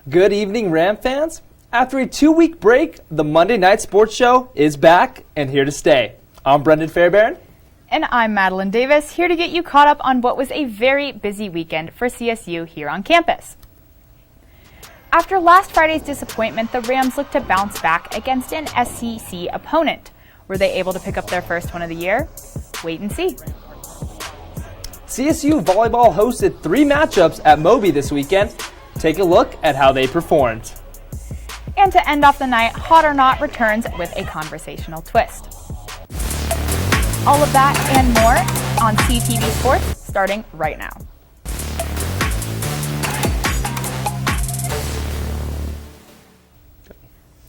Good evening, Ram fans. After a 2-week break, the Monday Night Sports Show is back and here to stay. I'm Brendon Fairbairn. And I'm Madeline Davis, here to get you caught up on what was a very busy weekend for CSU here on campus. After last Friday's disappointment, the Rams looked to bounce back against an SEC opponent. Were they able to pick up their first one of the year? Wait and see. CSU Volleyball hosted 3 matchups at Moby this weekend. Take a look at how they performed. And to end off the night, Hot or Not returns with a conversational twist. All of that and more on CTV Sports starting right now.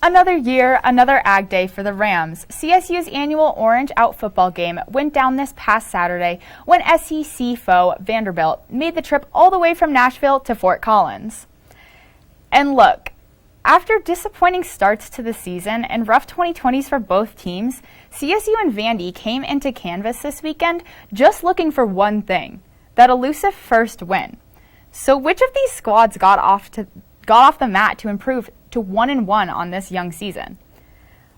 Another year, another Ag Day for the Rams. CSU's annual Orange Out football game went down this past Saturday when SEC foe Vanderbilt made the trip all the way from Nashville to Fort Collins. And look, after disappointing starts to the season and rough 2020s for both teams, CSU and Vandy came into Canvas this weekend just looking for one thing, that elusive first win. So which of these squads got off the mat to improve to 1-1 on this young season?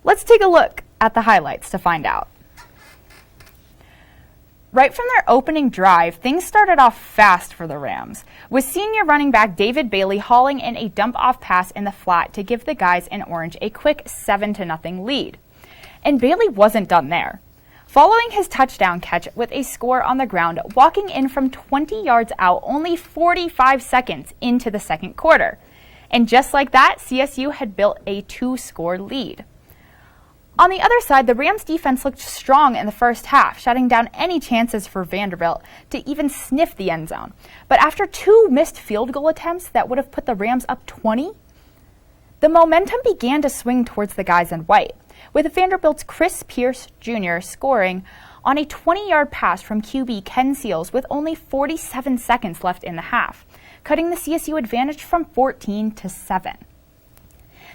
Let's take a look at the highlights to find out. Right from their opening drive, things started off fast for the Rams, with senior running back David Bailey hauling in a dump-off pass in the flat to give the guys in orange a quick 7-0 lead. And Bailey wasn't done there. Following his touchdown catch with a score on the ground, walking in from 20 yards out only 45 seconds into the second quarter. And just like that, CSU had built a 2-score lead. On the other side, the Rams defense looked strong in the first half, shutting down any chances for Vanderbilt to even sniff the end zone. But after 2 missed field goal attempts that would have put the Rams up 20, the momentum began to swing towards the guys in white, with Vanderbilt's Chris Pierce Jr. scoring on a 20-yard pass from QB Ken Seals with only 47 seconds left in the half, cutting the CSU advantage from 14-7.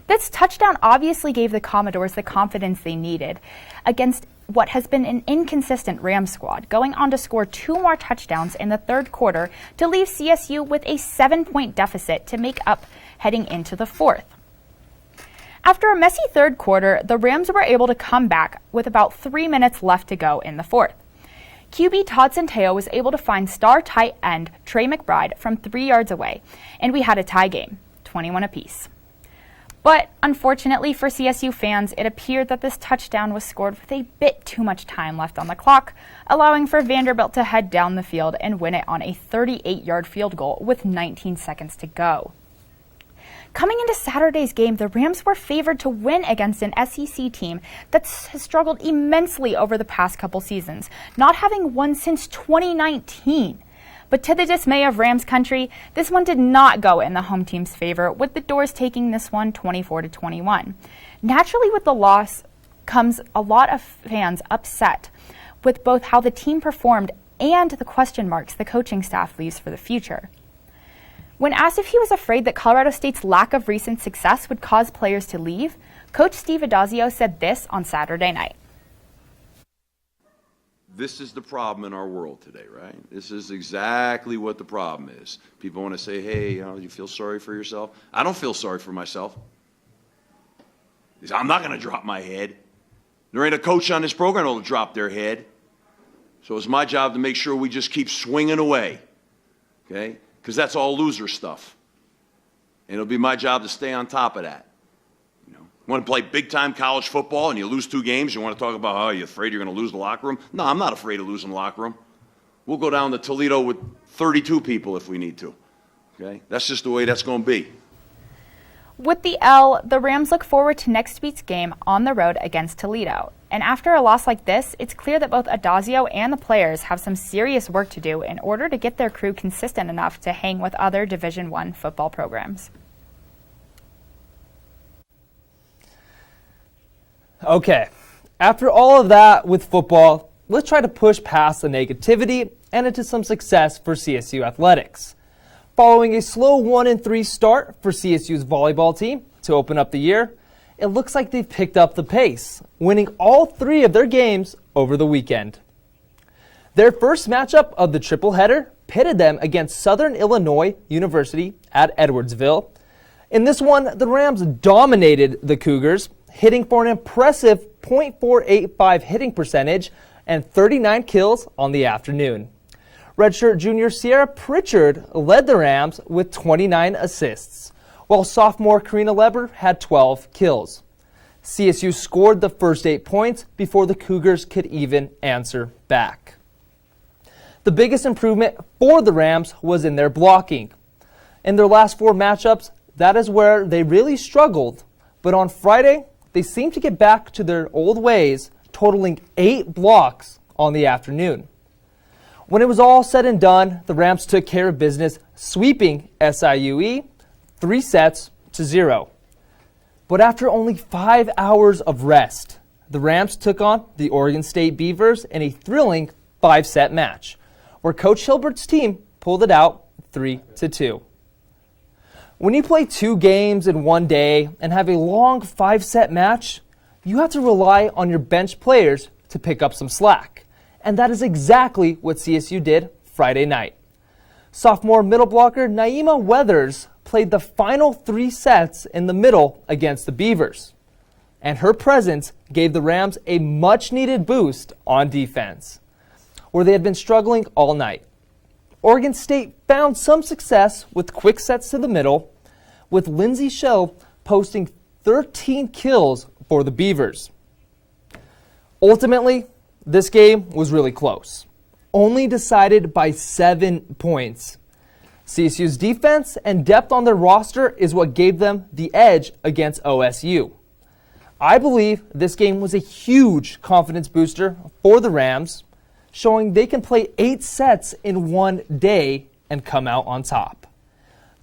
This touchdown obviously gave the Commodores the confidence they needed against what has been an inconsistent Rams squad, going on to score 2 more touchdowns in the third quarter to leave CSU with a 7-point deficit to make up heading into the fourth. After a messy third quarter, the Rams were able to come back with about 3 minutes left to go in the fourth. QB Todd Centeo was able to find star tight end Trey McBride from 3 yards away, and we had a tie game, 21 apiece. But unfortunately for CSU fans, it appeared that this touchdown was scored with a bit too much time left on the clock, allowing for Vanderbilt to head down the field and win it on a 38-yard field goal with 19 seconds to go. Coming into Saturday's game, the Rams were favored to win against an SEC team that has struggled immensely over the past couple seasons, not having won since 2019. But to the dismay of Rams country, this one did not go in the home team's favor, with the Doors taking this one 24-21. Naturally, with the loss comes a lot of fans upset with both how the team performed and the question marks the coaching staff leaves for the future. When asked if he was afraid that Colorado State's lack of recent success would cause players to leave, Coach Steve Adazio said this on Saturday night. This is the problem in our world today, right? This is exactly what the problem is. People want to say, hey, you feel sorry for yourself? I don't feel sorry for myself. I'm not going to drop my head. There ain't a coach on this program that'll drop their head. So it's my job to make sure we just keep swinging away, okay? Because that's all loser stuff. And it'll be my job to stay on top of that. You want to play big-time college football and you lose 2 games, you want to talk about how you're afraid you're going to lose the locker room? No, I'm not afraid of losing the locker room. We'll go down to Toledo with 32 people if we need to. Okay? That's just the way that's going to be. With the L, the Rams look forward to next week's game on the road against Toledo. And after a loss like this, it's clear that both Adazio and the players have some serious work to do in order to get their crew consistent enough to hang with other Division I football programs. Okay, after all of that with football, let's try to push past the negativity and into some success for CSU Athletics. Following a slow 1-3 start for CSU's volleyball team to open up the year, it looks like they've picked up the pace, winning all 3 of their games over the weekend. Their first matchup of the triple header pitted them against Southern Illinois University at Edwardsville, In this one, the Rams dominated the Cougars, hitting for an impressive .485 hitting percentage and 39 kills on the afternoon. Redshirt junior Sierra Pritchard led the Rams with 29 assists, while sophomore Karina Leber had 12 kills. CSU scored the first 8 points before the Cougars could even answer back. The biggest improvement for the Rams was in their blocking. In their last 4 matchups, that is where they really struggled, but on Friday, they seemed to get back to their old ways, totaling 8 blocks on the afternoon. When it was all said and done, the Rams took care of business, sweeping SIUE 3-0. But after only 5 hours of rest, the Rams took on the Oregon State Beavers in a thrilling 5-set match, where Coach Hilbert's team pulled it out 3-2. When you play 2 games in one day and have a long 5-set match, you have to rely on your bench players to pick up some slack. And that is exactly what CSU did Friday night. Sophomore middle blocker Naima Weathers played the final 3 sets in the middle against the Beavers. And her presence gave the Rams a much-needed boost on defense, where they had been struggling all night. Oregon State found some success with quick sets to the middle, with Lindsay Show posting 13 kills for the Beavers. Ultimately, this game was really close, only decided by 7 points. CSU's defense and depth on their roster is what gave them the edge against OSU. I believe this game was a huge confidence booster for the Rams, showing they can play 8 sets in one day and come out on top.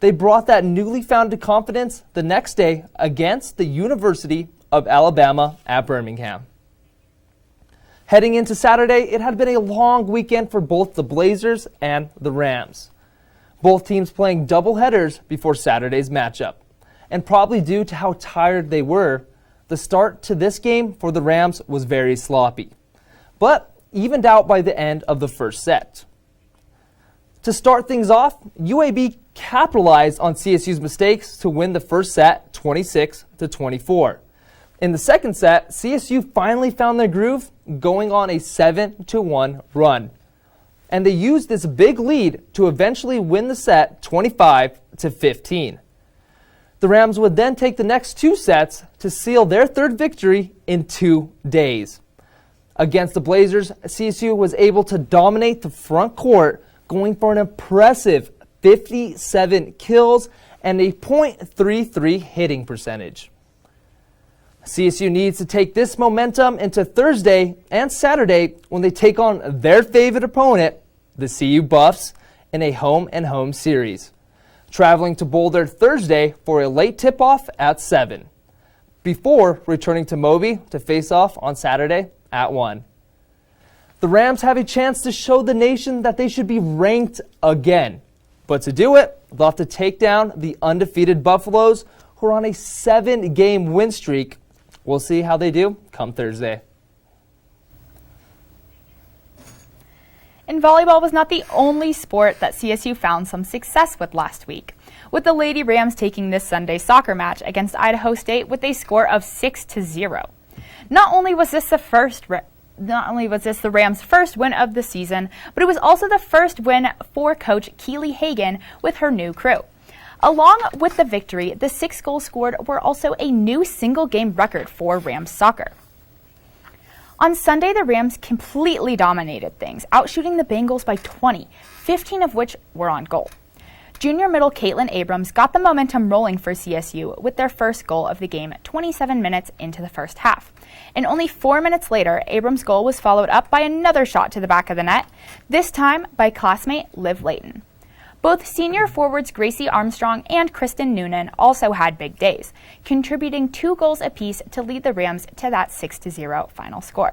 They brought that newly founded confidence the next day against the University of Alabama at Birmingham. Heading into Saturday, it had been a long weekend for both the Blazers and the Rams. Both teams playing doubleheaders before Saturday's matchup. And probably due to how tired they were, the start to this game for the Rams was very sloppy, but evened out by the end of the first set. To start things off, UAB capitalized on CSU's mistakes to win the first set 26-24. In the second set, CSU finally found their groove, going on a 7-1 run. And they used this big lead to eventually win the set 25-15. The Rams would then take the next 2 sets to seal their third victory in 2 days. Against the Blazers, CSU was able to dominate the front court, going for an impressive 57 kills and a .33 hitting percentage. CSU needs to take this momentum into Thursday and Saturday when they take on their favorite opponent, the CU Buffs, in a home-and-home series. Traveling to Boulder Thursday for a late tip-off at 7, before returning to Moby to face off on Saturday at 1. The Rams have a chance to show the nation that they should be ranked again. But to do it, they'll have to take down the undefeated Buffaloes, who are on a 7-game win streak. We'll see how they do come Thursday. And volleyball was not the only sport that CSU found some success with last week, with the Lady Rams taking this Sunday's soccer match against Idaho State with a score of 6-0. Not only was this the Rams' first win of the season, but it was also the first win for Coach Keely Hagan with her new crew. Along with the victory, the 6 goals scored were also a new single-game record for Rams soccer. On Sunday, the Rams completely dominated things, outshooting the Bengals by 20, 15 of which were on goal. Junior middle Caitlin Abrams got the momentum rolling for CSU with their first goal of the game 27 minutes into the first half. And only 4 minutes later, Abrams' goal was followed up by another shot to the back of the net, this time by classmate Liv Layton. Both senior forwards Gracie Armstrong and Kristen Noonan also had big days, contributing 2 goals apiece to lead the Rams to that 6-0 final score.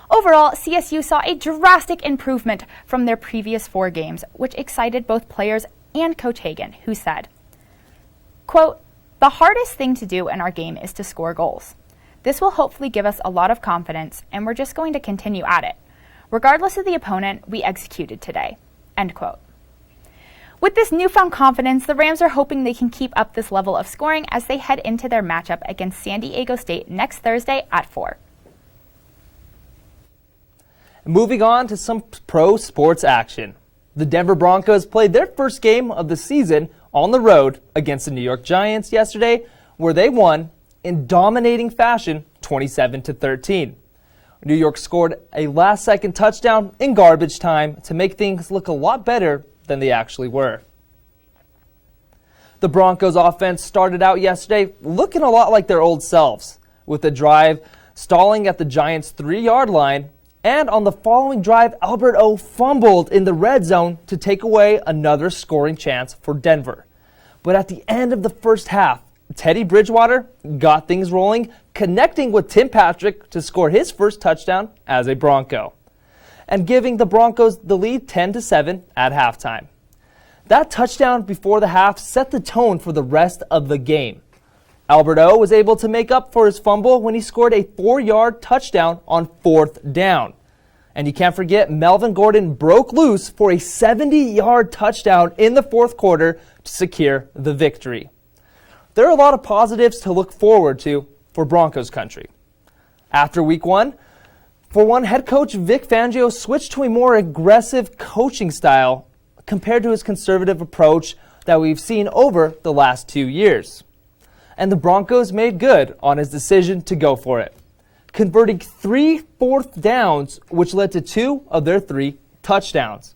Overall, CSU saw a drastic improvement from their previous 4 games, which excited both players and Coach Hagan, who said, quote, "The hardest thing to do in our game is to score goals. This will hopefully give us a lot of confidence, and we're just going to continue at it. Regardless of the opponent, we executed today." End quote. With this newfound confidence, the Rams are hoping they can keep up this level of scoring as they head into their matchup against San Diego State next Thursday at 4. Moving on to some pro sports action. The Denver Broncos played their first game of the season on the road against the New York Giants yesterday, where they won in dominating fashion 27-13. New York scored a last-second touchdown in garbage time to make things look a lot better than they actually were. The Broncos offense started out yesterday looking a lot like their old selves, with the drive stalling at the Giants' 3-yard line, and on the following drive, Albert O fumbled in the red zone to take away another scoring chance for Denver. But at the end of the first half, Teddy Bridgewater got things rolling, connecting with Tim Patrick to score his first touchdown as a Bronco, and giving the Broncos the lead 10-7 at halftime. That touchdown before the half set the tone for the rest of the game. Albert O was able to make up for his fumble when he scored a 4-yard touchdown on 4th down. And you can't forget Melvin Gordon broke loose for a 70-yard touchdown in the fourth quarter to secure the victory. There are a lot of positives to look forward to for Broncos country. After week 1, for one, head coach Vic Fangio switched to a more aggressive coaching style compared to his conservative approach that we've seen over the last 2 years. And the Broncos made good on his decision to go for it, converting 3 fourth downs, which led to 2 of their 3 touchdowns.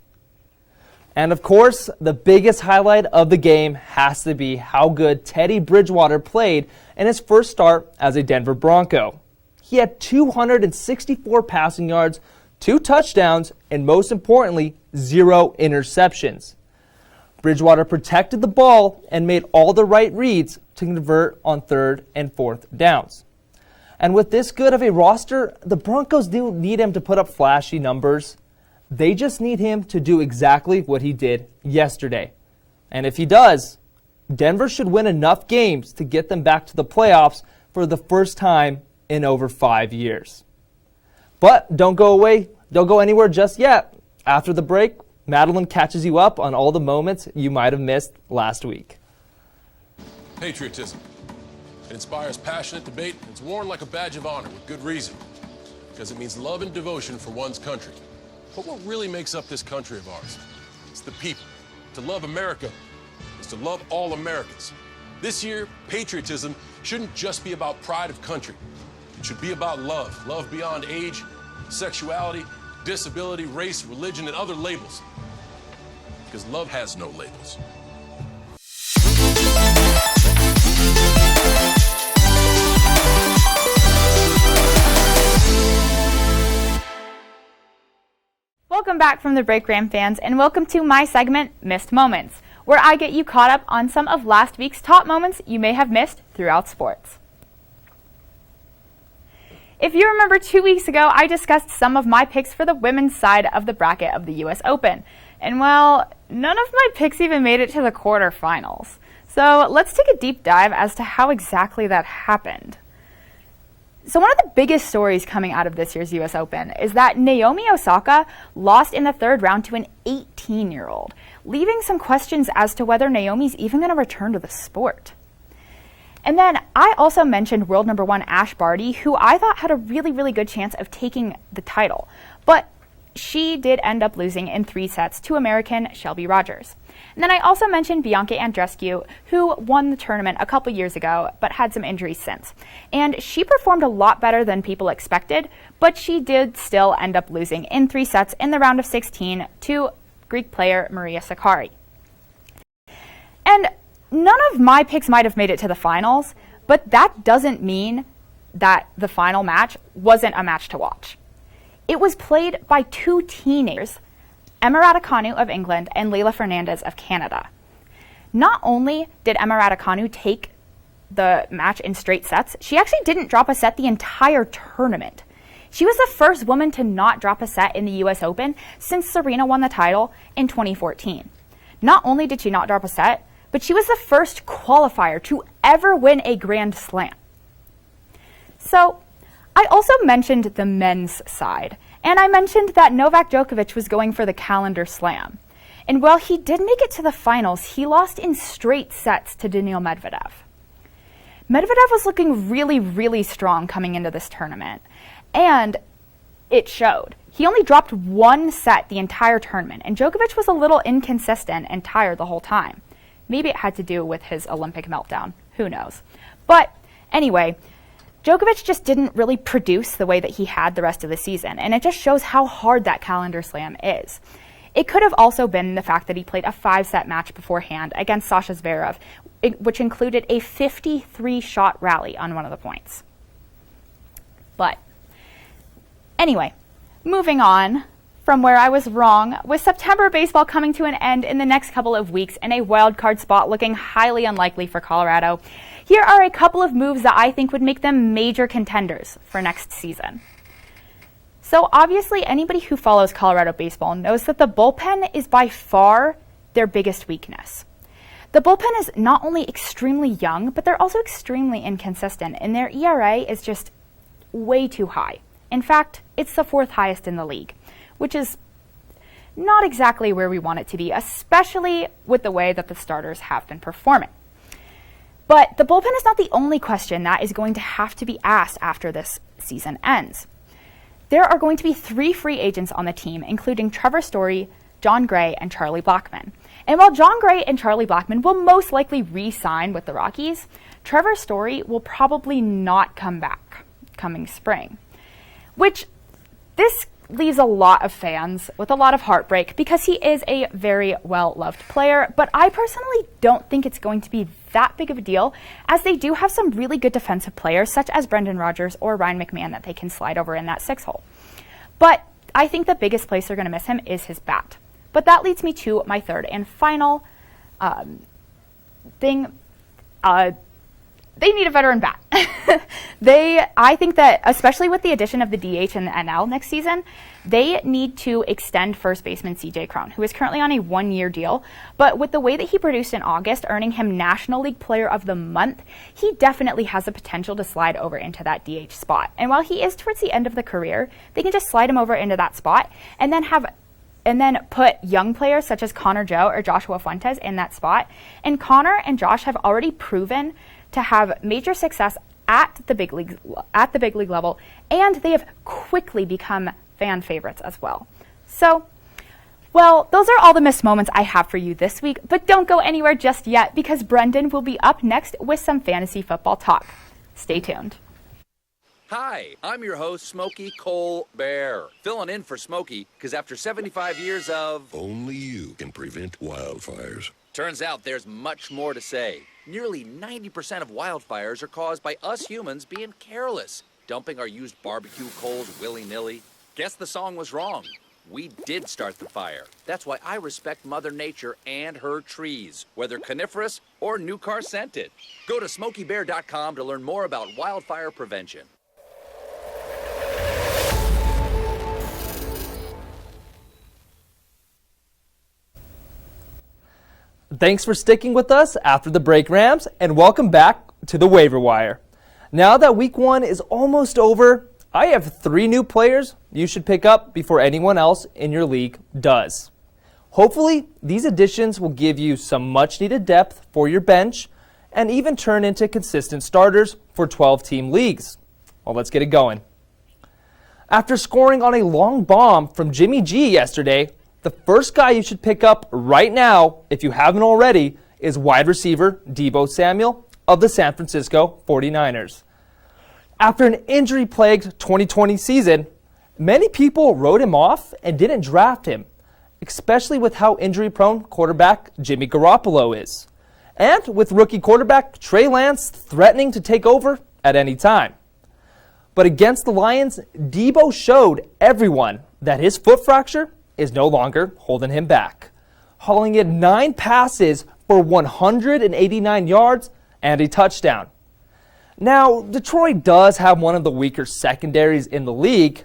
And of course, the biggest highlight of the game has to be how good Teddy Bridgewater played in his first start as a Denver Bronco. He had 264 passing yards, 2 touchdowns, and most importantly, 0 interceptions. Bridgewater protected the ball and made all the right reads to convert on 3rd and 4th downs. And with this good of a roster, the Broncos don't need him to put up flashy numbers. They just need him to do exactly what he did yesterday. And if he does, Denver should win enough games to get them back to the playoffs for the first time in over 5 years. But don't go away. Don't go anywhere just yet. After the break, Madeline catches you up on all the moments you might have missed last week. Patriotism. It inspires passionate debate, and it's worn like a badge of honor with good reason, because it means love and devotion for one's country. But what really makes up this country of ours? It's the people. To love America is to love all Americans. This year, patriotism shouldn't just be about pride of country. It should be about love. Love beyond age, sexuality, disability, race, religion, and other labels. Because love has no labels. Welcome back from the break, Ram fans, and welcome to my segment, Missed Moments, where I get you caught up on some of last week's top moments you may have missed throughout sports. If you remember 2 weeks ago, I discussed some of my picks for the women's side of the bracket of the US Open. And well, none of my picks even made it to the quarterfinals. So let's take a deep dive as to how exactly that happened. So one of the biggest stories coming out of this year's US Open is that Naomi Osaka lost in the 3rd round to an 18-year-old, leaving some questions as to whether Naomi's even going to return to the sport. And then I also mentioned world number 1 Ash Barty, who I thought had a really good chance of taking the title. But she did end up losing in 3 sets to American Shelby Rogers. And then I also mentioned Bianca Andreescu, who won the tournament a couple years ago, but had some injuries since. And she performed a lot better than people expected, but she did still end up losing in 3 sets in the round of 16 to Greek player Maria Sakkari. And none of my picks might have made it to the finals, but that doesn't mean that the final match wasn't a match to watch. It was played by 2 teenagers, Emma Raducanu of England and Leylah Fernandez of Canada. Not only did Emma Raducanu take the match in straight sets, she actually didn't drop a set the entire tournament. She was the first woman to not drop a set in the US Open since Serena won the title in 2014. Not only did she not drop a set, but she was the first qualifier to ever win a Grand Slam. So, I also mentioned the men's side, and I mentioned that Novak Djokovic was going for the calendar slam. And while he did make it to the finals, he lost in straight sets to Daniil Medvedev. Medvedev was looking really, really strong coming into this tournament, and it showed. He only dropped one set the entire tournament, and Djokovic was a little inconsistent and tired the whole time. Maybe it had to do with his Olympic meltdown. Who knows? But anyway, Djokovic just didn't really produce the way that he had the rest of the season, and it just shows how hard that calendar slam is. It could have also been the fact that he played a 5-set match beforehand against Sasha Zverev, which included a 53-shot rally on one of the points. But anyway, moving on from where I was wrong, with September baseball coming to an end in the next couple of weeks and a wild card spot looking highly unlikely for Colorado, here are a couple of moves that I think would make them major contenders for next season. So obviously, anybody who follows Colorado baseball knows that the bullpen is by far their biggest weakness. The bullpen is not only extremely young, but they're also extremely inconsistent, and their ERA is just way too high. In fact, it's the 4th highest in the league, which is not exactly where we want it to be, especially with the way that the starters have been performing. But the bullpen is not the only question that is going to have to be asked after this season ends. There are going to be 3 free agents on the team, including Trevor Story, John Gray, and Charlie Blackmon. And while John Gray and Charlie Blackmon will most likely re-sign with the Rockies, Trevor Story will probably not come back coming spring. Which, this leaves a lot of fans with a lot of heartbreak because he is a very well-loved player, but I personally don't think it's going to be that big of a deal, as they do have some really good defensive players such as Brendan Rodgers or Ryan McMahon that they can slide over in that 6-hole. But I think the biggest place they're going to miss him is his bat. But that leads me to my third and final thing. They need a veteran bat. I think that, especially with the addition of the DH and the NL next season, they need to extend first baseman CJ Cron, who is currently on a 1-year deal. But with the way that he produced in August, earning him National League Player of the Month, he definitely has the potential to slide over into that DH spot. And while he is towards the end of the career, they can just slide him over into that spot and then put young players such as Connor Joe or Joshua Fuentes in that spot. And Connor and Josh have already proven to have major success at the big league level, and they have quickly become fan favorites as well. So, well, those are all the missed moments I have for you this week, but don't go anywhere just yet because Brendon will be up next with some fantasy football talk. Stay tuned. Hi, I'm your host, Smokey Cole Bear, filling in for Smokey because after 75 years of... Only you can prevent wildfires. Turns out there's much more to say. Nearly 90% of wildfires are caused by us humans being careless, dumping our used barbecue coals willy-nilly. Guess the song was wrong. We did start the fire. That's why I respect Mother Nature and her trees, whether coniferous or new car scented. Go to SmokeyBear.com to learn more about wildfire prevention. Thanks for sticking with us after the break, Rams, and welcome back to the waiver wire. Now that week 1 is almost over, I have 3 new players you should pick up before anyone else in your league does. Hopefully, these additions will give you some much-needed depth for your bench and even turn into consistent starters for 12-team leagues. Well, let's get it going. After scoring on a long bomb from Jimmy G yesterday, the first guy you should pick up right now, if you haven't already, is wide receiver Deebo Samuel of the San Francisco 49ers. After an injury-plagued 2020 season, many people wrote him off and didn't draft him, especially with how injury-prone quarterback Jimmy Garoppolo is, and with rookie quarterback Trey Lance threatening to take over at any time. But against the Lions, Deebo showed everyone that his foot fracture is no longer holding him back, hauling in 9 passes for 189 yards and a touchdown. Now, Detroit does have one of the weaker secondaries in the league,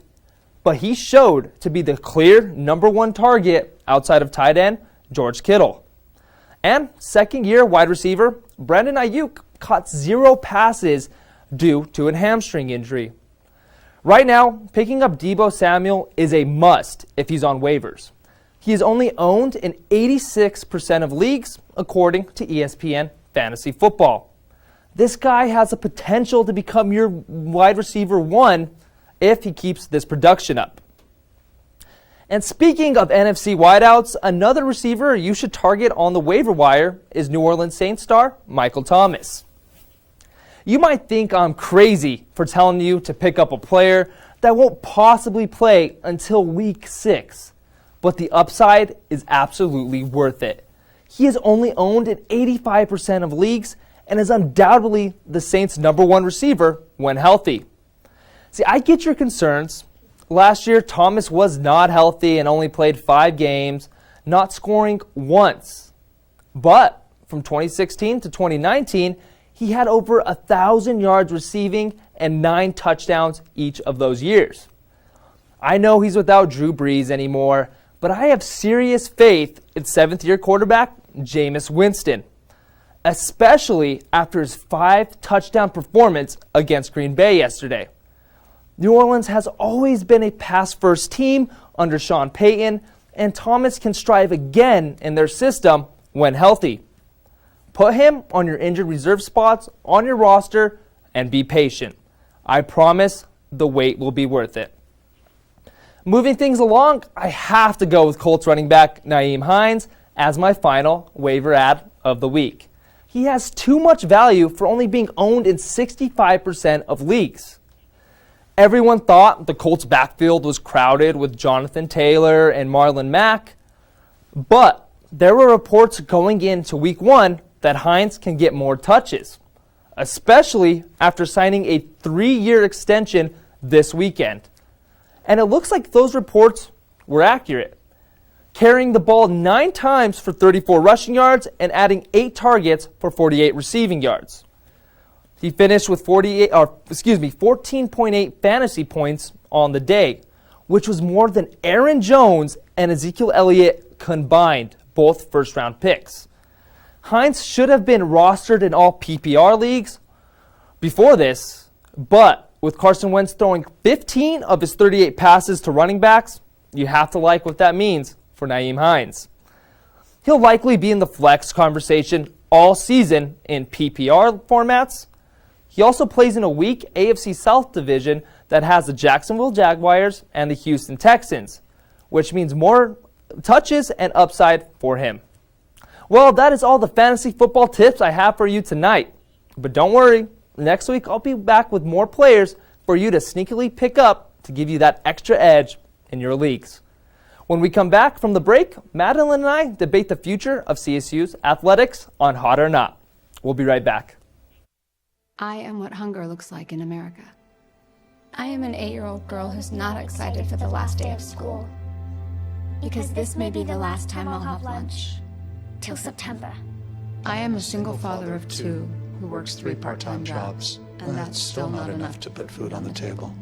but he showed to be the clear number 1 target outside of tight end George Kittle. And second-year wide receiver Brandon Ayuk caught 0 passes due to a hamstring injury. Right now, picking up Deebo Samuel is a must if he's on waivers. He is only owned in 86% of leagues, according to ESPN Fantasy Football. This guy has the potential to become your wide receiver 1 if he keeps this production up. And speaking of NFC wideouts, another receiver you should target on the waiver wire is New Orleans Saints star Michael Thomas. You might think I'm crazy for telling you to pick up a player that won't possibly play until week 6, but the upside is absolutely worth it. He is only owned in 85% of leagues and is undoubtedly the Saints' #1 receiver when healthy. See, I get your concerns. Last year, Thomas was not healthy and only played 5 games, not scoring once. But from 2016 to 2019, he had over 1,000 yards receiving and 9 touchdowns each of those years. I know he's without Drew Brees anymore, but I have serious faith in 7th-year quarterback Jameis Winston, especially after his 5-touchdown performance against Green Bay yesterday. New Orleans has always been a pass-first team under Sean Payton, and Thomas can strive again in their system when healthy. Put him on your injured reserve spots on your roster and be patient. I promise the wait will be worth it. Moving things along, I have to go with Colts running back Nyheim Hines as my final waiver ad of the week. He has too much value for only being owned in 65% of leagues. Everyone thought the Colts backfield was crowded with Jonathan Taylor and Marlon Mack, but there were reports going into week 1 that Hines can get more touches, especially after signing a 3-year extension this weekend. And it looks like those reports were accurate, carrying the ball 9 times for 34 rushing yards and adding 8 targets for 48 receiving yards. He finished with 14.8 fantasy points on the day, which was more than Aaron Jones and Ezekiel Elliott combined, both first-round picks. Hines should have been rostered in all PPR leagues before this, but with Carson Wentz throwing 15 of his 38 passes to running backs, you have to like what that means for Nyheim Hines. He'll likely be in the flex conversation all season in PPR formats. He also plays in a weak AFC South division that has the Jacksonville Jaguars and the Houston Texans, which means more touches and upside for him. Well, that is all the fantasy football tips I have for you tonight. But don't worry, next week I'll be back with more players for you to sneakily pick up to give you that extra edge in your leagues. When we come back from the break, Madeline and I debate the future of CSU's athletics on Hot or Not. We'll be right back. I am what hunger looks like in America. I am an 8-year-old girl who's not excited for the last day of school. Because this may be the last time I'll have lunch. Till September. I am a single father of 2 who works 3 part-time jobs, and that's still not enough to put food on the table.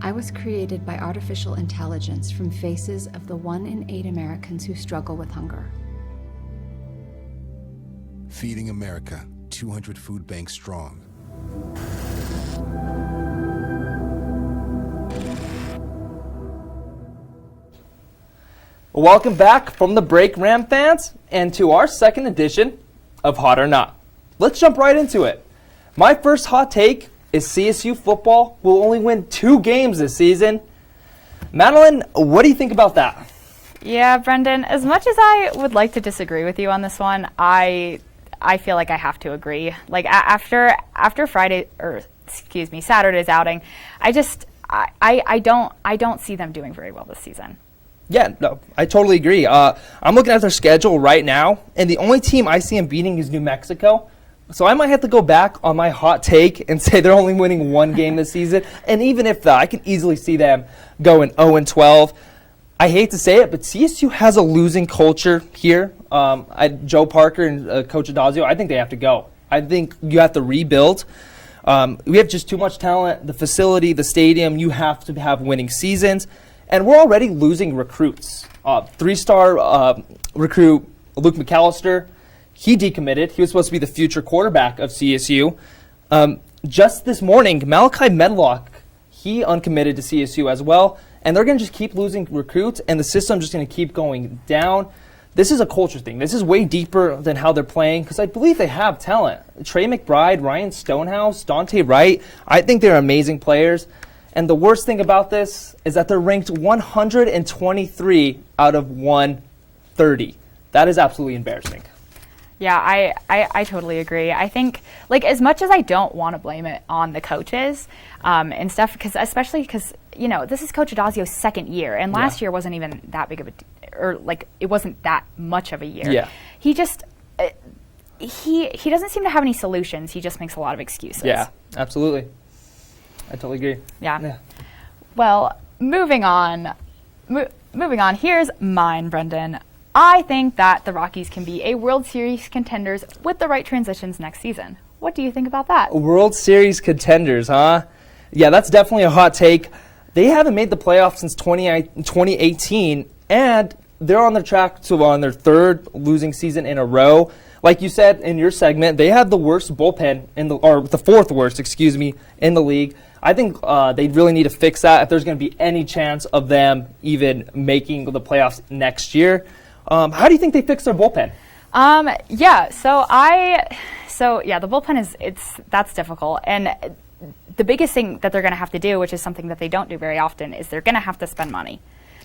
I was created by artificial intelligence from faces of the 1 in 8 Americans who struggle with hunger. Feeding America, 200 food banks strong. Welcome back from the break, Ram fans, and to our second edition of Hot or Not. Let's jump right into it. My first hot take is CSU football will only win 2 games this season. Madeline, what do you think about that? Yeah, Brendon, as much as I would like to disagree with you on this one, I feel like I have to agree. Like after Saturday's outing, I don't see them doing very well this season. Yeah, no, I totally agree. I'm looking at their schedule right now, and the only team I see them beating is New Mexico. So I might have to go back on my hot take and say they're only winning 1 game this season. And even if that, I can easily see them going 0-12. I hate to say it, but CSU has a losing culture here. Joe Parker and Coach Adazio, I think they have to go. I think you have to rebuild. We have just too much talent. The facility, the stadium, you have to have winning seasons. And we're already losing recruits. 3-star recruit Luke McAllister, he decommitted. He was supposed to be the future quarterback of CSU. Just this morning, Malachi Medlock, he uncommitted to CSU as well. and they're going to just keep losing recruits, and the system's just going to keep going down. This is a culture thing. This is way deeper than how they're playing, because I believe they have talent. Trey McBride, Ryan Stonehouse, Dante Wright, I think they're amazing players. And the worst thing about this is that they're ranked 123 out of 130. That is absolutely embarrassing. Yeah, I totally agree. I think, like, as much as I don't want to blame it on the coaches and stuff, especially because, you know, this is Coach Adazio's second year, and last year wasn't even that big of it wasn't that much of a year. Yeah. He just, he doesn't seem to have any solutions. He just makes a lot of excuses. Yeah, absolutely. I totally agree. Yeah. Well, moving on, here's mine, Brendon. I think that the Rockies can be a World Series contenders with the right transitions next season. What do you think about that? World Series contenders, huh? Yeah, that's definitely a hot take. They haven't made the playoffs since 2018, and they're on the track to on their third losing season in a row. Like you said in your segment, they had the worst bullpen or the fourth worst, in the league. I think they really need to fix that if there's going to be any chance of them even making the playoffs next year. How do you think they fix their bullpen? The bullpen that's difficult. And the biggest thing that they're going to have to do, which is something that they don't do very often, is they're going to have to spend money.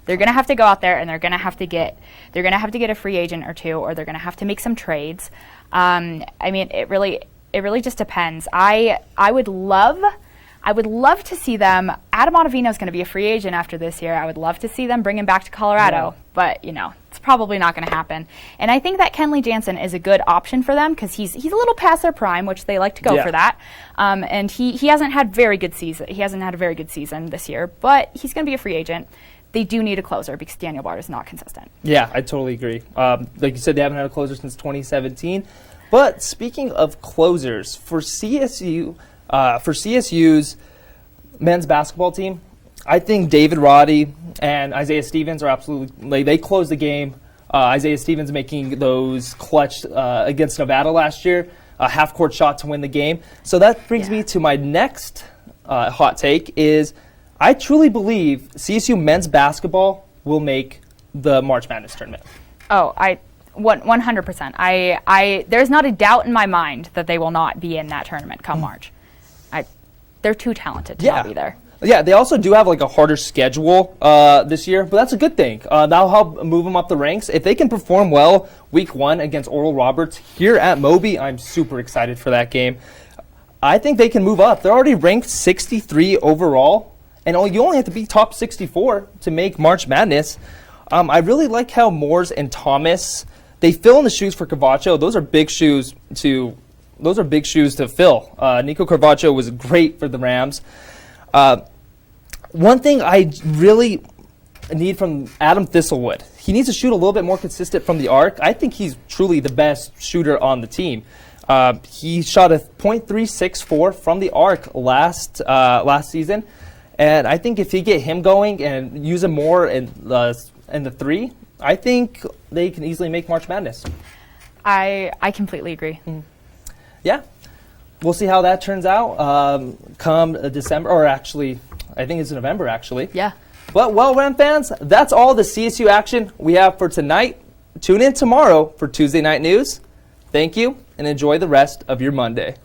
They're going to have to go out there and they're going to have to get a free agent or two, or they're going to have to make some trades. It really just depends. I would love to see them. Adam Ottavino is going to be a free agent after this year. I would love to see them bring him back to Colorado, but it's probably not going to happen. And I think that Kenley Jansen is a good option for them because he's a little past their prime, which they like to go for that. And he hasn't had very good season. He hasn't had a very good season this year, but he's going to be a free agent. They do need a closer because Daniel Bard is not consistent. Yeah, I totally agree. Like you said, they haven't had a closer since 2017. But speaking of closers, for CSU's men's basketball team, I think David Roddy and Isaiah Stevens are absolutely, they closed the game. Isaiah Stevens making those clutch against Nevada last year, a half-court shot to win the game. So that brings me to my next hot take is I truly believe CSU men's basketball will make the March Madness tournament. Oh, 100%. There's not a doubt in my mind that they will not be in that tournament come March. They're too talented to not be there. Yeah, they also do have like a harder schedule this year, but that's a good thing. That'll help move them up the ranks. If they can perform well week 1 against Oral Roberts here at Moby, I'm super excited for that game. I think they can move up. They're already ranked 63 overall, and you only have to be top 64 to make March Madness. I really like how Moores and Thomas, they fill in the shoes for Cavacho. Those are big shoes to fill. Nico Carvacho was great for the Rams. One thing I really need from Adam Thistlewood, he needs to shoot a little bit more consistent from the arc. I think he's truly the best shooter on the team. He shot a .364 from the arc last season, and I think if you get him going and use him more in the three, I think they can easily make March Madness. I completely agree. Yeah. We'll see how that turns out come December, or actually, I think it's November, actually. Yeah. But, well, Ram fans, that's all the CSU action we have for tonight. Tune in tomorrow for Tuesday Night News. Thank you, and enjoy the rest of your Monday.